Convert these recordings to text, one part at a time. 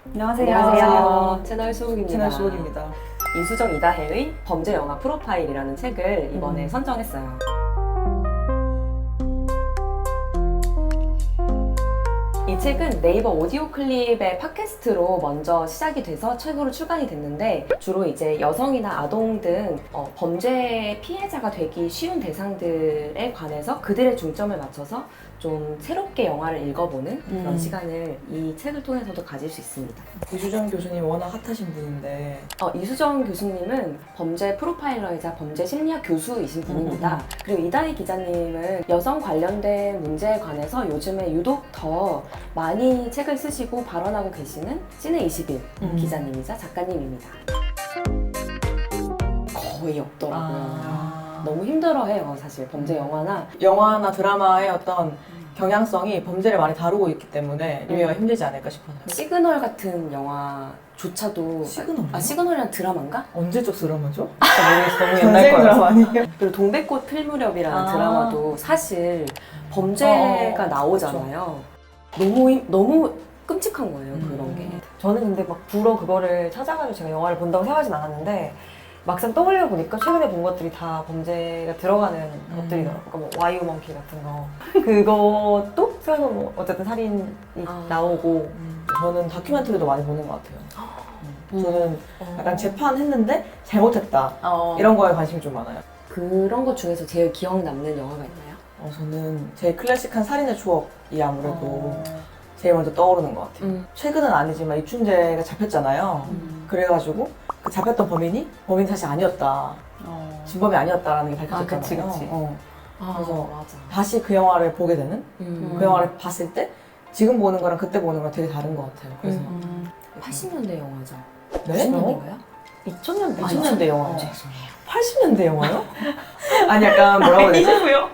안녕하세요. 채널 수욱입니다. 채널 수옥입니다. 이수정 이다혜의 범죄 영화 프로파일이라는 책을 이번에 선정했어요. 이 책은 네이버 오디오 클립의 팟캐스트로 먼저 시작이 돼서 책으로 출간이 됐는데 주로 이제 여성이나 아동 등 범죄 피해자가 되기 쉬운 대상들에 관해서 그들의 중점을 맞춰서 좀 새롭게 영화를 읽어보는 그런 시간을 이 책을 통해서도 가질 수 있습니다. 이수정 교수님 워낙 핫하신 분인데 이수정 교수님은 범죄 프로파일러이자 범죄 심리학 교수이신 분입니다. 그리고 이다희 기자님은 여성 관련된 문제에 관해서 요즘에 유독 더 많이 책을 쓰시고 발언하고 계시는 시네21 기자님이자 작가님입니다. 거의 없더라고요. 너무 힘들어해요, 사실 범죄 영화나 드라마의 어떤 경향성이 범죄를 많이 다루고 있기 때문에 이해가 힘들지 않을까 싶어요. 시그널 같은 영화조차도 시그널이요? 시그널이란 드라마인가? 언제적 드라마죠? 모르겠어. 너무 전쟁 드라마 아니에요? 그리고 동백꽃 필무렵이라는 드라마도 사실 범죄가 나오잖아요. 너무 끔찍한 거예요, 그런 게. 저는 근데 막 불어 그거를 찾아가지고 제가 영화를 본다고 생각하진 않았는데 막상 떠올려 보니까 최근에 본 것들이 다 범죄가 들어가는 것들이더라고요. 그러니까 뭐 와이어먼키 같은 거 그것도 생각해보면 뭐 어쨌든 살인이 나오고 저는 다큐멘터리도 많이 보는 것 같아요. 저는 약간 재판했는데 잘못했다 이런 거에 관심이 좀 많아요. 그런 것 중에서 제일 기억 남는 영화가 있나요? 저는 제일 클래식한 살인의 추억이 아무래도 제일 먼저 떠오르는 것 같아요. 최근은 아니지만 이춘재가 잡혔잖아요. 그래가지고 그 잡혔던 범인이 사실 아니었다. 진범이 아니었다라는 게 밝혀졌잖아요. 그치. 그래서 맞아. 다시 그 영화를 보게 되는 그 영화를 봤을 때 지금 보는 거랑 그때 보는 거랑 되게 다른 것 같아요. 그래서 80년대 영화죠. 네? 90년대인가요? 2000년대 2000년대 영화요? 죄송해요. 80년대 영화요? 아니 약간 뭐라고 해야 되지?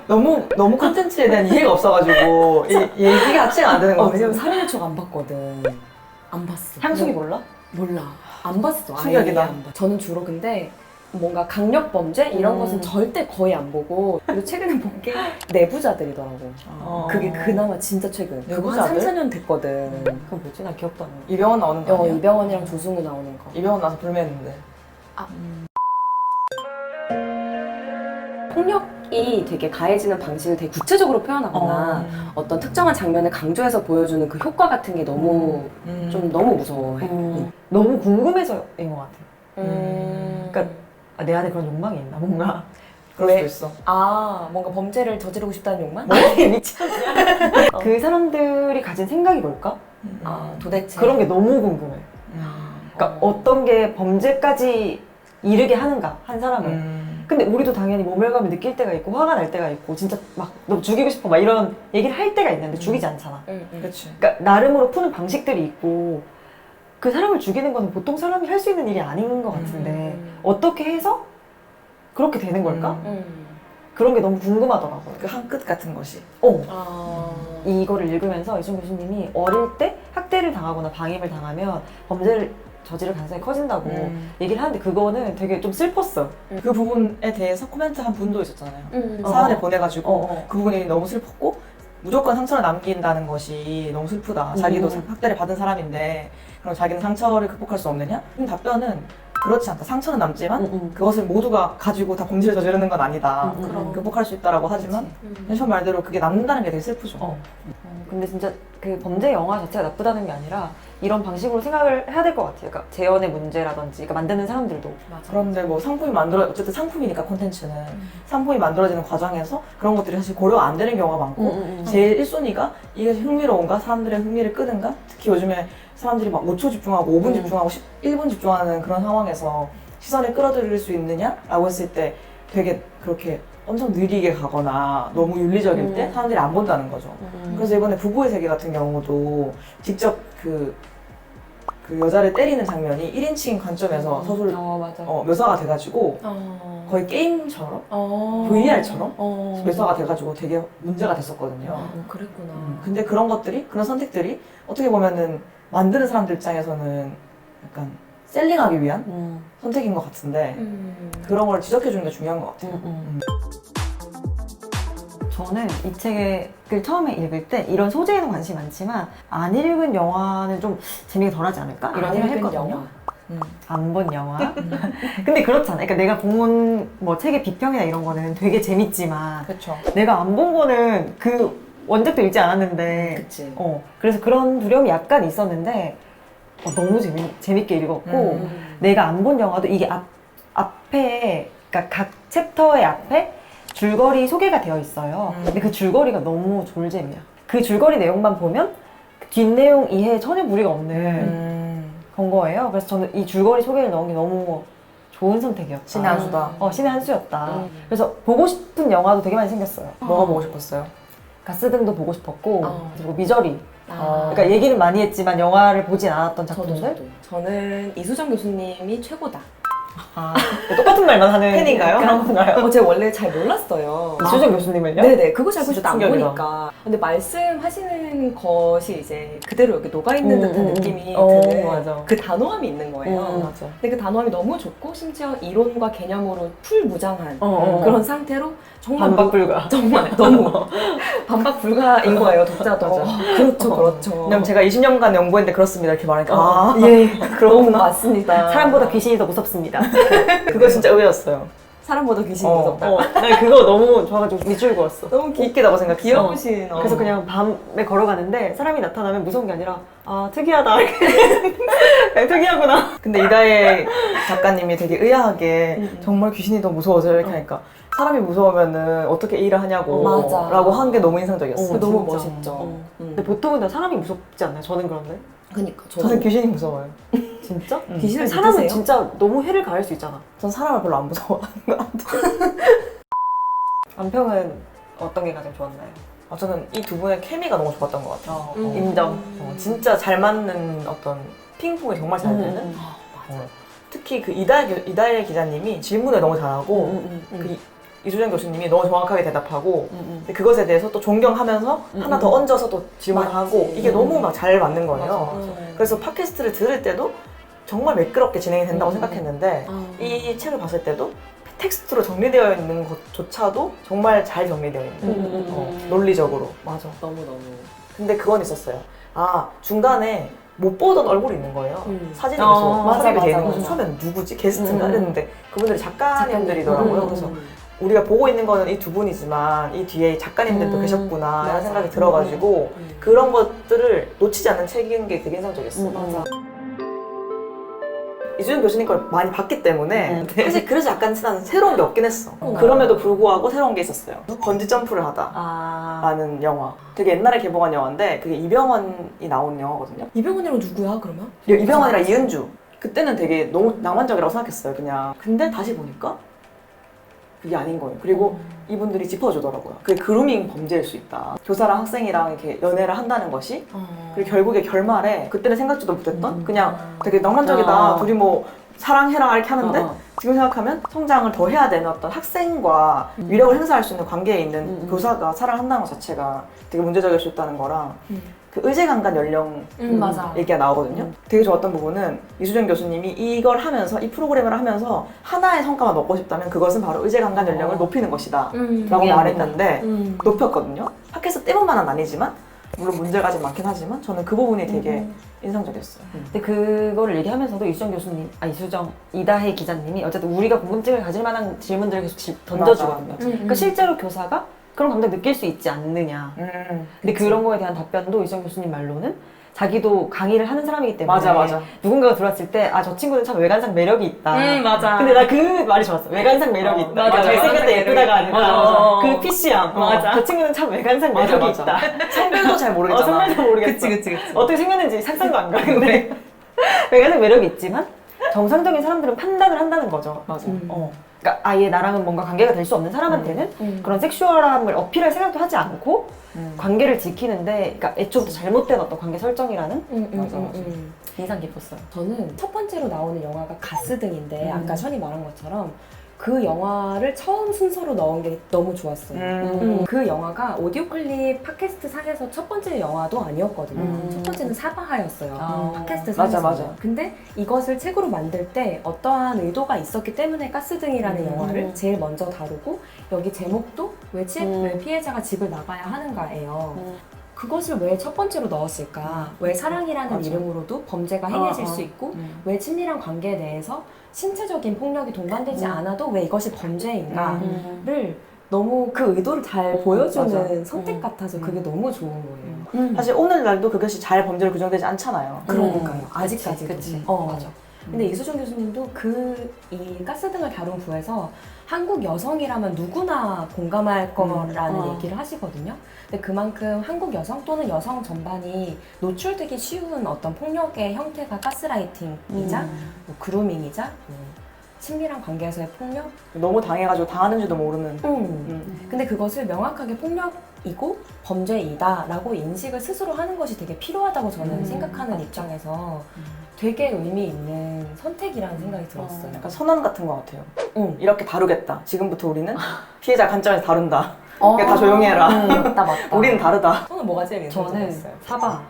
너무 콘텐츠에 대한 이해가 없어가지고 얘기 자체가 안 되는 것 같아요. 왜냐면 살인의 추억 안 봤거든. 안 봤어. 향수기 몰라? 몰라. 안 봤어. 아예 충격이다. 안 봤어. 저는 주로 근데 뭔가 강력 범죄 이런 것은 절대 거의 안 보고 그리고 최근에 본 게 내부자들이더라고. 그게 그나마 진짜 최근. 그거 한 내부자들? 3, 4년 됐거든. 그거 뭐지? 나 기억도 안 나. 이병헌 나오는 거 아니야? 이병헌이랑 조승우 나오는 거. 이병헌 나서 불매했는데. 폭력이 되게 가해지는 방식을 되게 구체적으로 표현하거나 어떤 특정한 장면을 강조해서 보여주는 그 효과 같은 게 너무 좀 너무 무서워해. 너무 궁금해서인 것 같아요. 그러니까 그러니까 내 안에 그런 욕망이 있나 뭔가. 그럴 수도 있어. 뭔가 범죄를 저지르고 싶다는 욕망? 미쳤네. 그 사람들이 가진 생각이 뭘까? 도대체 그런 게 너무 궁금해. 그러니까 어떤 게 범죄까지 이르게 하는가 한 사람을. 근데 우리도 당연히 모멸감을 느낄 때가 있고 화가 날 때가 있고 진짜 막 너 죽이고 싶어 막 이런 얘기를 할 때가 있는데 죽이지 않잖아. 그렇지. 그러니까 나름으로 푸는 방식들이 있고 그 사람을 죽이는 거는 보통 사람이 할 수 있는 일이 아닌 것 같은데 어떻게 해서 그렇게 되는 걸까? 그런 게 너무 궁금하더라고요. 그 한 끝 같은 것이. 이거를 읽으면서 이sun 교수님이 어릴 때 학대를 당하거나 방임을 당하면 범죄를 저지를 가능성이 커진다고 얘기를 하는데 그거는 되게 좀 슬펐어요. 그 부분에 대해서 코멘트 한 분도 있었잖아요. 어. 사안을 보내가지고 그 부분이 너무 슬펐고 무조건 상처를 남긴다는 것이 너무 슬프다. 자기도 학대를 받은 사람인데 그럼 자기는 상처를 극복할 수 없느냐? 답변은 그렇지 않다. 상처는 남지만 그것을 모두가 가지고 다 범죄를 저지르는 건 아니다. 극복할 수 있다라고 하지만 현 말대로 그게 남는다는 게 되게 슬프죠. 근데 진짜 그 범죄 영화 자체가 나쁘다는 게 아니라 이런 방식으로 생각을 해야 될 것 같아요. 그러니까 재현의 문제라든지 그러니까 만드는 사람들도. 그런데 뭐 어쨌든 상품이니까 콘텐츠는 상품이 만들어지는 과정에서 그런 것들이 사실 고려가 안 되는 경우가 많고 제일 1순위가 이게 흥미로운가? 사람들의 흥미를 끄는가? 특히 요즘에 사람들이 막 5초 집중하고 5분 집중하고 1분 집중하는 그런 상황에서 시선을 끌어들일 수 있느냐라고 했을 때 되게 그렇게 엄청 느리게 가거나 너무 윤리적일 때 사람들이 안 본다는 거죠. 그래서 이번에 부부의 세계 같은 경우도 직접 그 여자를 때리는 장면이 1인칭 관점에서 서술 맞아. 묘사가 돼가지고 거의 게임처럼 VR처럼 묘사가 돼가지고 되게 문제가 됐었거든요. 그랬구나. 근데 그런 선택들이 어떻게 보면은 만드는 사람들 입장에서는 약간 셀링하기 위한 선택인 것 같은데 그런 걸 지적해주는 게 중요한 것 같아요. 저는 이 책을 처음에 읽을 때 이런 소재에는 관심이 많지만 안 읽은 영화는 좀 재미가 덜하지 않을까? 이런 생각을 했거든요. 안 본 영화? 근데 그렇잖아. 그러니까 내가 본 뭐 책의 비평이나 이런 거는 되게 재밌지만 그렇죠. 내가 안 본 거는 그 원작도 읽지 않았는데 그치. 그래서 그런 두려움이 약간 있었는데 너무 재밌게 읽었고 내가 안 본 영화도 이게 앞에 그러니까 각 챕터의 앞에 줄거리 소개가 되어 있어요. 근데 그 줄거리가 너무 졸잼이야. 그 줄거리 내용만 보면 그 뒷내용 이해에 전혀 무리가 없는 건 거예요. 그래서 저는 이 줄거리 소개를 넣은 게 너무 좋은 선택이었다. 신의 한 수다. 신의 한 수였다. 그래서 보고 싶은 영화도 되게 많이 생겼어요. 뭐가 보고 싶었어요? 가스등도 보고 싶었고 그리고 미저리. 아. 그러니까 얘기는 많이 했지만 영화를 보진 않았던 작품들. 저도. 저는 이수정 교수님이 최고다. 똑같은 말만 하는 팬인가요? 그런 건가요? 제가 원래 잘 몰랐어요. 이수정 교수님을요? 네네, 그거 잘 보지도 안 충격이다. 보니까. 근데 말씀하시는 것이 이제 그대로 이렇게 녹아있는 듯한 느낌이 드는 맞아. 그 단호함이 있는 거예요. 맞아. 근데 그 단호함이 너무 좋고 심지어 이론과 개념으로 풀무장한 그런 그런 상태로 정말 반박 불가. 정말 너무 반박 불가인 거예요, 독자도. 그렇죠. 그냥 제가 20년간 연구했는데 그렇습니다 이렇게 말하니까 예, 그렇구나. 너무 맞습니다. 사람보다 귀신이 더 무섭습니다. 그거 진짜 의외였어요. 사람보다 귀신이 무섭다. 나 그거 너무 좋아가지고 밑줄 그었어. 너무 웃기다고 생각했어. 귀여우신. 그래서 그냥 밤에 걸어가는데 사람이 나타나면 무서운 게 아니라 특이하다. 그냥 특이하구나. 근데 이다혜 작가님이 되게 의아하게 정말 귀신이 더 무서워서 이렇게 하니까 사람이 무서우면은 어떻게 이 일을 하냐고 맞아. 라고 한 게 너무 인상적이었어요. 너무 진짜. 멋있죠. 근데 보통은 다 사람이 무섭지 않나요? 저는 그런데. 그러니까 저는 귀신이 무서워요. 진짜? 귀신을 사람은 믿으세요? 진짜 너무 해를 가할 수 있잖아. 전 사람을 별로 안 무서워하는 것 같아요. 안평은 어떤 게 가장 좋았나요? 저는 이 두 분의 케미가 너무 좋았던 것 같아요. 인정. 진짜 잘 맞는 어떤 핑퐁이 정말 잘 되는. 특히 그 이다혜 기자님이 질문을 너무 잘하고 그 이수정 교수님이 너무 정확하게 대답하고 근데 그것에 대해서 또 존경하면서 하나 더 얹어서 또 질문을 하고 이게 너무 막 잘 맞는 거예요. 그래서 팟캐스트를 들을 때도 정말 매끄럽게 진행이 된다고 생각했는데 이 책을 봤을 때도 텍스트로 정리되어 있는 것조차도 정말 잘 정리되어 있는 논리적으로. 맞아. 너무너무. 근데 그건 있었어요. 중간에 못 보던 얼굴이 있는 거예요. 사진이 계속 맞아, 삽입이 되어 있는 맞아, 거죠. 맞아. 처음엔 누구지? 게스트인가? 이랬는데 그분들이 작가님들이더라고요. 그래서 음. 우리가 보고 있는 거는 이 두 분이지만 이 뒤에 작가님들도 계셨구나 이런 생각이 들어가지고 그런 것들을 놓치지 않는 책인 게 되게 인상적이었어요. 맞아. 이수정 교수님 걸 많이 봤기 때문에 사실 그래서 약간 나는 새로운 게 없긴 했어. 그럼에도 불구하고 새로운 게 있었어요. 번지 점프를 하다 라는 영화. 되게 옛날에 개봉한 영화인데 그게 이병헌이 나온 영화거든요. 이병헌이랑 누구야 그러면? 이병헌이랑 이은주. 그때는 되게 너무 낭만적이라고 생각했어요, 그냥. 근데 다시 보니까 그게 아닌 거예요. 그리고 이분들이 짚어주더라고요. 그게 그루밍 범죄일 수 있다. 교사랑 학생이랑 이렇게 연애를 한다는 것이. 그리고 결국에 결말에 그때는 생각지도 못했던 그냥 되게 낭만적이다. 둘이 뭐 사랑해라 이렇게 하는데 지금 생각하면 성장을 더 해야 되는 어떤 학생과 위력을 행사할 수 있는 관계에 있는 교사가 사랑한다는 것 자체가 되게 문제적일 수 있다는 거랑 그 의제강간 연령 맞아. 얘기가 나오거든요. 되게 좋았던 부분은 이수정 교수님이 이걸 하면서 이 프로그램을 하면서 하나의 성과만 얻고 싶다면 그것은 바로 의제강간 연령을 높이는 것이다 라고 말했는데 높였거든요. 팟캐스트 때문만은 아니지만 물론 문제가 좀 많긴 하지만 저는 그 부분이 되게 인상적이었어요. 근데 그거를 얘기하면서도 이다혜 기자님이 어쨌든 우리가 궁금증을 가질 만한 질문들을 계속 던져주거든요. 그러니까 실제로 교사가 그런 감정 느낄 수 있지 않느냐. 근데 그런 거에 대한 답변도 이수정 교수님 말로는 자기도 강의를 하는 사람이기 때문에 맞아. 누군가가 들어왔을 때 저 친구는 참 외관상 매력이 있다. 맞아. 근데 나 그 말이 좋았어. 외관상 매력이 있다. 맞아. 잘생겼다 외관상 예쁘다가 매력이 아니라 있다. 그 PC함. 맞아. 저 친구는 참 외관상 매력이 맞아. 있다. 성별도 잘 모르겠잖아. 성별도 모르겠어. 그치. 어떻게 생겼는지 상상도 안 가는데 외관상 매력이 있지만 정상적인 사람들은 판단을 한다는 거죠. 맞아. 그러니까 아예 나랑은 뭔가 관계가 될 수 없는 사람한테는 그런 섹슈얼함을 어필할 생각도 하지 않고 관계를 지키는데 그러니까 애초부터 잘못된 어떤 관계 설정이라는 맞아. 인상 깊었어요. 저는 첫 번째로 나오는 영화가 가스등인데 아까 션이 말한 것처럼 그 영화를 처음 순서로 넣은 게 너무 좋았어요. 그 영화가 오디오 클립 팟캐스트 상에서 첫 번째 영화도 아니었거든요. 첫 번째는 사바하였어요. 팟캐스트 상에서. 맞아. 근데 이것을 책으로 만들 때 어떠한 의도가 있었기 때문에 가스등이라는 영화를 제일 먼저 다루고 여기 제목도 왜 피해자가 집을 나가야 하는가예요. 그것을 왜 첫 번째로 넣었을까? 왜 사랑이라는 맞아. 이름으로도 범죄가 행해질 수 있고 왜 친밀한 관계 내에서 신체적인 폭력이 동반되지 않아도 왜 이것이 범죄인가를 너무 그 의도를 잘 보여주는 맞아. 선택 같아서 그게 너무 좋은 거예요. 사실 오늘날도 그것이 잘 범죄로 규정되지 않잖아요. 그러니까요. 아직까지도. 그치. 맞아. 근데 이수정 교수님도 이 가스등을 다룬 부에서 한국 여성이라면 누구나 공감할 거라는 얘기를 하시거든요. 근데 그만큼 한국 여성 또는 여성 전반이 노출되기 쉬운 어떤 폭력의 형태가 가스라이팅이자 뭐 그루밍이자 친밀한 관계에서의 폭력? 너무 당해가지고 당하는지도 모르는. 근데 그것을 명확하게 폭력이고 범죄이다라고 인식을 스스로 하는 것이 되게 필요하다고 저는 생각하는 입장에서 되게 의미 있는 선택이라는 생각이 들었어요. 약간 선언 같은 것 같아요. 응. 이렇게 다루겠다. 지금부터 우리는 피해자 관점에서 다룬다. 어. 그러니까 다 조용해라. 맞다, 맞다. 우리는 다르다. 저는 뭐가 제일 저는 인상적이었어요? 사바.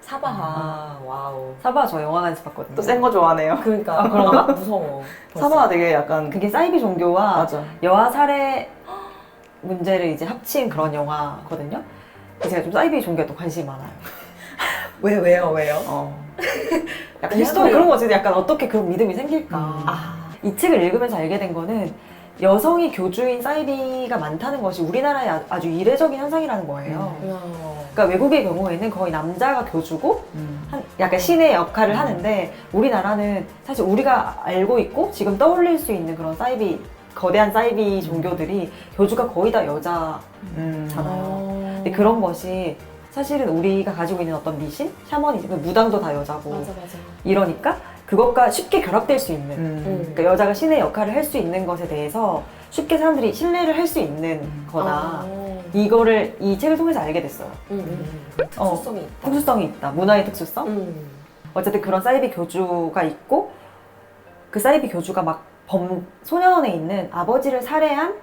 사바하. 와우. 사바 저 영화관에서 봤거든요. 또 센 거 좋아하네요. 그러니까 그런가? 무서워. 사바가 되게 약간 그게 사이비 종교와 맞아. 여아 살해 문제를 이제 합친 그런 영화거든요. 제가 좀 사이비 종교에 또 관심이 많아요. 왜요? 약간 히스토리 그런 거지. 약간 어떻게 그런 믿음이 생길까. 아. 이 책을 읽으면서 알게 된 거는 여성이 교주인 사이비가 많다는 것이 우리나라의 아주 이례적인 현상이라는 거예요. 그러니까 외국의 경우에는 거의 남자가 교주고 약간 신의 역할을 하는데 우리나라는 사실 우리가 알고 있고 지금 떠올릴 수 있는 그런 사이비 거대한 사이비 종교들이 교주가 거의 다 여자잖아요. 근데 그런 것이 사실은 우리가 가지고 있는 어떤 미신, 샤머니즘, 무당도 다 여자고 맞아. 이러니까 그것과 쉽게 결합될 수 있는 그러니까 여자가 신의 역할을 할 수 있는 것에 대해서 쉽게 사람들이 신뢰를 할 수 있는 거다. 이거를 이 책을 통해서 알게 됐어요. 특수성이 있다. 특수성이 있다. 문화의 특수성? 어쨌든 그런 사이비 교주가 있고 그 사이비 교주가 막 소년원에 있는 아버지를 살해한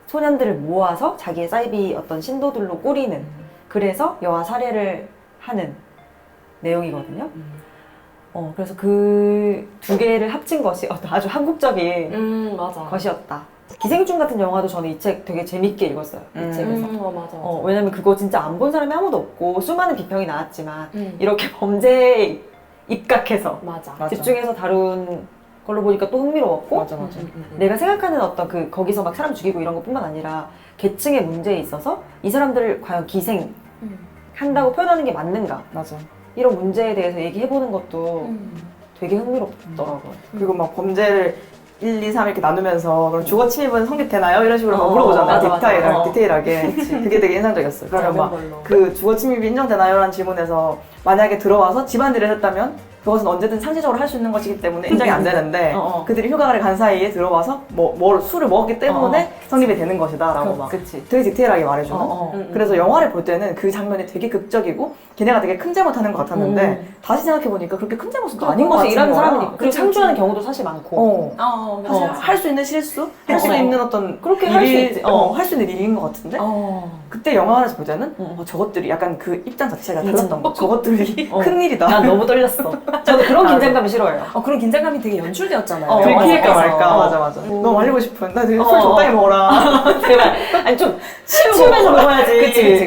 소년들을 모아서 자기의 사이비 어떤 신도들로 꾸리는 그래서 여아 살해를 하는 내용이거든요. 그래서 그 두 개를 합친 것이 아주 한국적인 맞아. 것이었다. 기생충 같은 영화도 저는 이 책 되게 재밌게 읽었어요. 이 책에서. 맞아. 왜냐면 그거 진짜 안 본 사람이 아무도 없고 수많은 비평이 나왔지만 이렇게 범죄에 입각해서 맞아. 집중해서 다룬 걸로 보니까 또 흥미로웠고 맞아. 내가 생각하는 어떤 거기서 막 사람 죽이고 이런 것뿐만 아니라 계층의 문제에 있어서 이 사람들을 과연 기생한다고 표현하는 게 맞는가 맞아. 이런 문제에 대해서 얘기해보는 것도 되게 흥미롭더라고요. 그리고 막 범죄를 1, 2, 3 이렇게 나누면서 그럼 주거 침입은 성립되나요? 이런 식으로 막 어, 물어보잖아요. 맞아. 디테일하게. 그게 되게 인상적이었어요. 그러면 막 걸로. 그 주거 침입이 인정되나요? 라는 질문에서 만약에 들어와서 집안일을 했다면 그것은 언제든 상시적으로 할 수 있는 것이기 때문에 인정이 안 되는데 그들이 휴가를 간 사이에 들어와서 술을 먹었기 때문에 성립이 되는 것이다 라고 막 그치. 되게 디테일하게 말해주는 그래서 영화를 볼 때는 그 장면이 되게 극적이고 걔네가 되게 큰 잘못하는 것 같았는데 다시 생각해보니까 그렇게 큰 잘못은 아닌 것 같은 일하는 거야. 사람이니까. 그리고 상주하는 경우도 사실 많고. 사실 할 수 있는 실수? 할 수 있는 어떤 그렇게 할 수 있지. 할 수 있는 일인 것 같은데 그때 영화관에서 볼 때는 저것들이 약간 그 입장 자체가 달랐던 거 저것들이 큰일이다. 난 너무 떨렸어. 저는 그런 긴장감이 싫어해요. 그런 긴장감이 되게 연출되었잖아요. 들킬까 영화에서. 말까. 맞아. 너무 말리고 싶은. 나 되게 술 적당히 먹어라. 제발. 아니 좀 치우면서 먹어야지.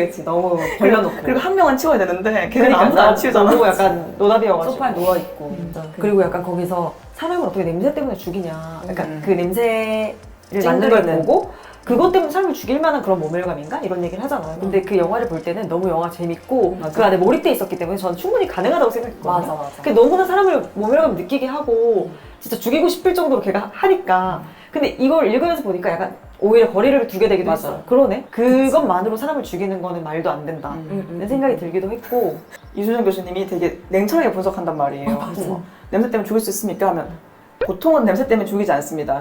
그치. 너무 벌려놓고. 그리고 한 명은 치워야 되는데 걔는 그러니까 아무도 안 치우잖아. 너무 약간 노답이어가지고. 소파에 누워있고. 그리고 약간 거기서 사람을 어떻게 냄새 때문에 죽이냐. 약간 그 냄새를 맡는 걸 찡그리는. 보고 그것 때문에 사람을 죽일 만한 그런 모멸감인가? 이런 얘기를 하잖아요. 근데 그 영화를 볼 때는 너무 영화 재밌고 그 안에 몰입돼 있었기 때문에 저는 충분히 가능하다고 생각했거든요. 맞아. 그게 너무나 사람을 모멸감 느끼게 하고 진짜 죽이고 싶을 정도로 걔가 하니까 근데 이걸 읽으면서 보니까 약간 오히려 거리를 두게 되기도 맞아. 했어요. 그러네? 그것만으로 사람을 죽이는 거는 말도 안 된다. 이런 생각이 들기도 했고 이수정 교수님이 되게 냉철하게 분석한단 말이에요. 냄새 때문에 죽일 수 있습니까? 하면 보통은 냄새 때문에 죽이지 않습니다.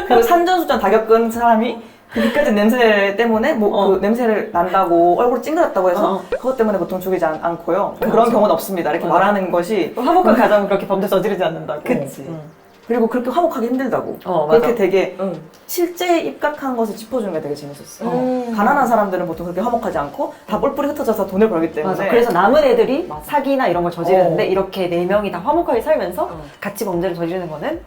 그리고 산전수전 다 겪은 사람이 그까지 냄새 때문에 그 냄새를 난다고 얼굴이 찡그렸다고 해서 그것 때문에 보통 죽이지 않고요. 그런 경우는 없습니다. 이렇게 말하는 것이 화목한 가정은 그렇게 범죄 저지르지 않는다고. 그치. 그리고 그렇게 화목하기 힘들다고. 맞아. 그렇게 되게 실제에 입각한 것을 짚어주는 게 되게 재밌었어요. 가난한 사람들은 보통 그렇게 화목하지 않고 다 뿔뿔이 흩어져서 돈을 벌기 때문에. 맞아. 그래서 남은 애들이 맞아. 사기나 이런 걸 저지르는데 이렇게 4명이 다 화목하게 살면서 같이 범죄를 저지르는 거는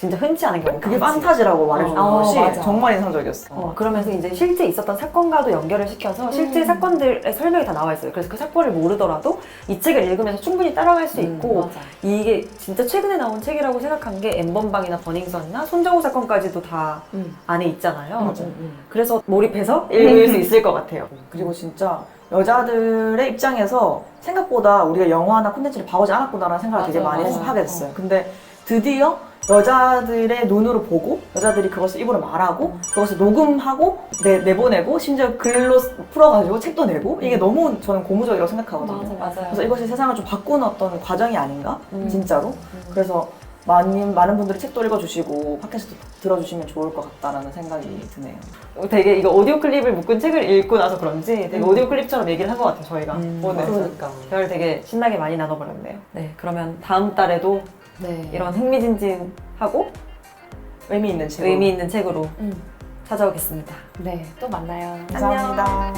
진짜 흔치 않은 경우. 그게 판타지라고 말해주는 것이 맞아. 정말 인상적이었어. 그러면서 이제 실제 있었던 사건과도 연결을 시켜서 실제 사건들의 설명이 다 나와 있어요. 그래서 그 사건을 모르더라도 이 책을 읽으면서 충분히 따라갈 수 있고 맞아. 이게 진짜 최근에 나온 책이라고 생각한 게 엠번방이나 버닝썬이나 손정우 사건까지도 다 안에 있잖아요. 맞아. 그래서 몰입해서 읽을 수 있을 것 같아요. 그리고 진짜 여자들의 입장에서 생각보다 우리가 영화나 콘텐츠를 봐오지 않았구나라는 생각을 되게 많이 하게 됐어요. 근데 드디어 여자들의 눈으로 보고 여자들이 그것을 입으로 말하고 그것을 녹음하고 내보내고 심지어 글로 풀어가지고 책도 내고 이게 너무 저는 고무적이라고 생각하거든요. 맞아요. 그래서 이것이 세상을 좀 바꾸는 어떤 과정이 아닌가? 진짜로. 그래서 많은 분들이 책도 읽어주시고 팟캐스트 들어주시면 좋을 것 같다라는 생각이 드네요. 되게 이거 오디오 클립을 묶은 책을 읽고 나서 그런지 되게 오디오 클립처럼 얘기를 한 것 같아요, 저희가. 오늘. 그러니까. 대화를 되게 신나게 많이 나눠버렸네요. 네, 그러면 다음 달에도 네. 이런 흥미진진하고 의미 있는 책. 의미 있는 책으로 찾아오겠습니다. 네, 또 만나요. 감사합니다.